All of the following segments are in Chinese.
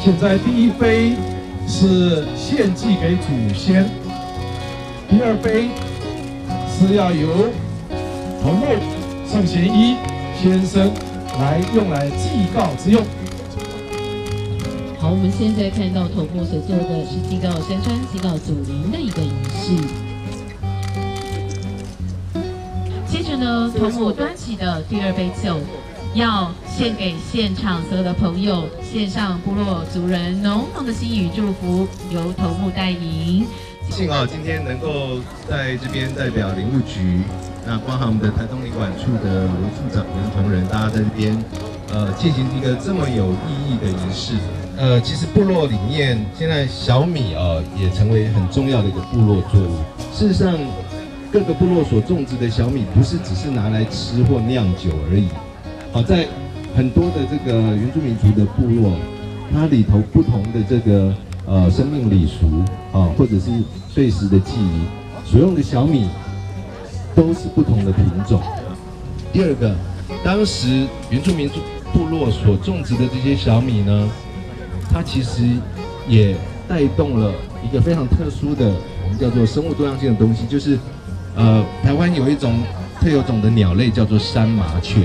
现在第一杯是献祭给祖先，第二杯是要由头目圣贤一先生来用来祭告之用。好，我们现在看到头目所做的是祭告山川、祭告祖灵的一个仪式。接着呢，头目端起的第二杯酒，要献给现场所有的朋友，献上部落族人浓浓的心语祝福，由头目带领。幸好今天能够在这边代表林务局，那包含我们的台东林管处的卢处长跟同仁，大家在这边进行一个这么有意义的仪式。其实部落里面现在小米也成为很重要的一个部落作物。事实上，各个部落所种植的小米不是只是拿来吃或酿酒而已。在很多的这个原住民族的部落，它里头不同的这个生命礼俗或者是岁时的祭仪，所用的小米都是不同的品种。第二个，当时原住民部落所种植的这些小米呢，它其实也带动了一个非常特殊的，我们叫做生物多样性的东西，就是台湾有一种特有种的鸟类叫做山麻雀。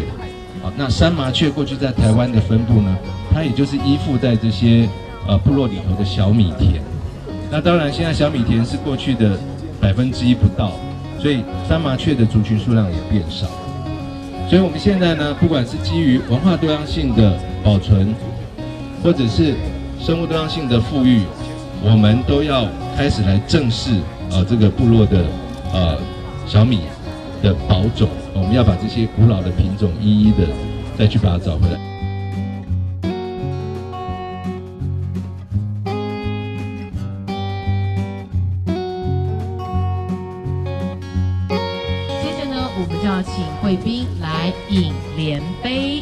那山麻雀过去在台湾的分布呢，它也就是依附在这些部落里头的小米田。那当然，现在小米田是过去的1%不到，所以山麻雀的族群数量也变少。所以我们现在呢，不管是基于文化多样性的保存，或者是生物多样性的富裕，我们都要开始来正视这个部落的小米的保种。我们要把这些古老的品种一一的再去把它找回来。接着呢，我们就要请贵宾来饮莲杯。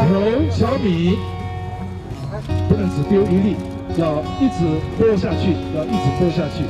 有小米不能只丢一粒，要一直播下去，要一直播下去。